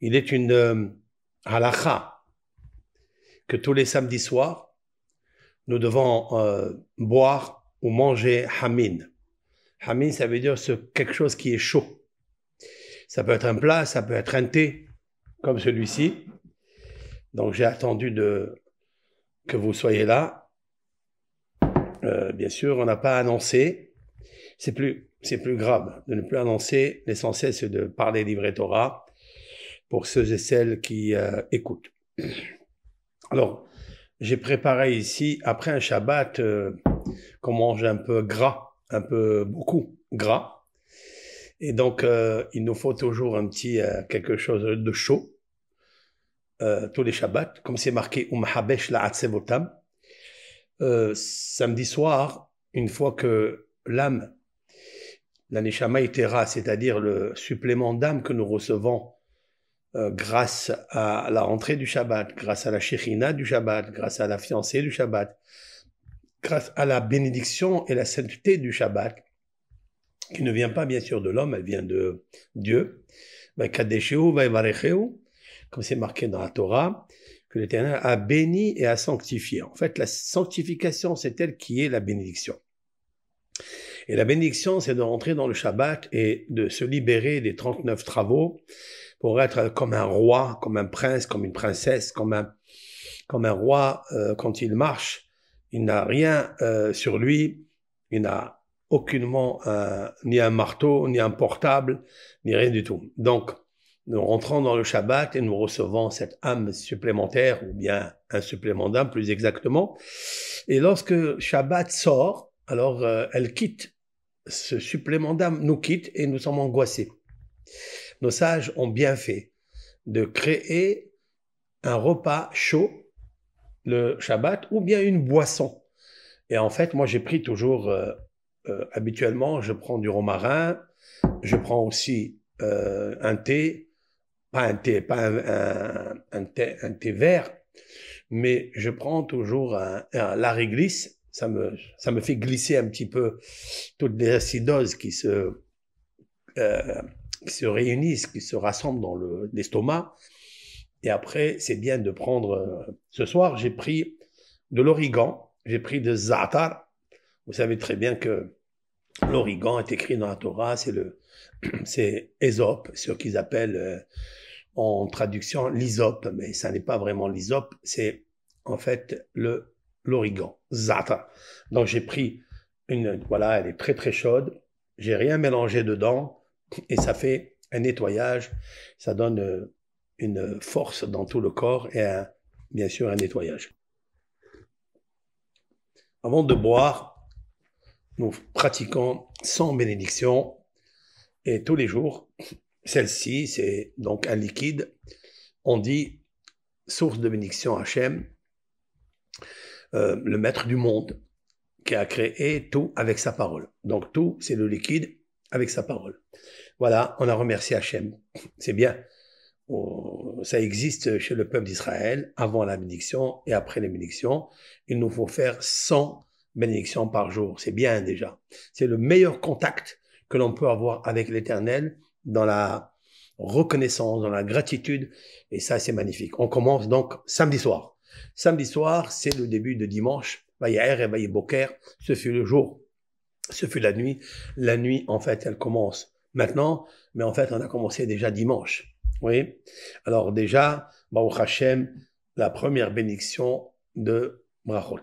Il est une halakha que tous les samedis soirs, nous devons boire ou manger hamin. Hamin, ça veut dire quelque chose qui est chaud. Ça peut être un plat, ça peut être un thé, comme celui-ci. Donc j'ai attendu que vous soyez là. Bien sûr, on n'a pas annoncé. C'est plus grave de ne plus annoncer. L'essentiel, c'est de parler livret Torah pour ceux et celles qui écoutent. Alors, j'ai préparé ici, après un Shabbat, qu'on mange un peu gras, un peu beaucoup gras. Et donc, il nous faut toujours un petit quelque chose de chaud, tous les Shabbats, comme c'est marqué « U'mahabesh la'atsevotam ». Samedi soir, une fois que l'âme, la neshama itera, c'est-à-dire le supplément d'âme que nous recevons grâce à la rentrée du Shabbat, grâce à la Shekhinah du Shabbat, grâce à la fiancée du Shabbat, grâce à la bénédiction et la sainteté du Shabbat, qui ne vient pas bien sûr de l'homme, elle vient de Dieu, comme c'est marqué dans la Torah, que l'Éternel a béni et a sanctifié. En fait, la sanctification, c'est elle qui est la bénédiction. Et la bénédiction, c'est de rentrer dans le Shabbat et de se libérer des 39 travaux pour être comme un roi, comme un prince, comme une princesse, comme un roi quand il marche. Il n'a rien sur lui, il n'a aucunement ni un marteau, ni un portable, ni rien du tout. Donc, nous rentrons dans le Shabbat et nous recevons cette âme supplémentaire, ou bien un supplément d'âme plus exactement. Et lorsque Shabbat sort, alors elle quitte, ce supplément d'âme nous quitte et nous sommes angoissés. Nos sages ont bien fait de créer un repas chaud le Shabbat ou bien une boisson. Et en fait, moi j'ai pris toujours, habituellement, je prends du romarin, je prends aussi un thé, pas un thé, pas un thé vert, mais je prends toujours un lariglis. Ça me fait glisser un petit peu toutes les acidoses qui se réunissent, qui se rassemblent dans l'estomac. Et après, c'est bien de prendre... ce soir, j'ai pris de l'origan, j'ai pris de za'atar. Vous savez très bien que l'origan est écrit dans la Torah, c'est Ésope, ce qu'ils appellent en traduction l'hysope, mais ça n'est pas vraiment l'hysope, c'est en fait l'origan, za'atar. Donc j'ai pris voilà, elle est très très chaude, j'ai rien mélangé dedans, et ça fait un nettoyage, ça donne une force dans tout le corps et bien sûr un nettoyage. Avant de boire, nous pratiquons 100 bénédictions et tous les jours, celle-ci c'est donc un liquide, on dit source de bénédiction Hachem, le maître du monde qui a créé tout avec sa parole. Donc tout c'est le liquide avec sa parole. Voilà, on a remercié Hachem, c'est bien. Ça existe chez le peuple d'Israël, avant la bénédiction et après la bénédiction. Il nous faut faire 100 bénédictions par jour. C'est bien déjà. C'est le meilleur contact que l'on peut avoir avec l'Éternel dans la reconnaissance, dans la gratitude. Et ça, c'est magnifique. On commence donc samedi soir. Samedi soir, c'est le début de dimanche. Vayaher et Vayiboker, ce fut le jour, ce fut la nuit. La nuit, en fait, elle commence maintenant, mais en fait, on a commencé déjà dimanche. Oui. Alors déjà, Baruch Hashem, la première bénédiction de Brachot.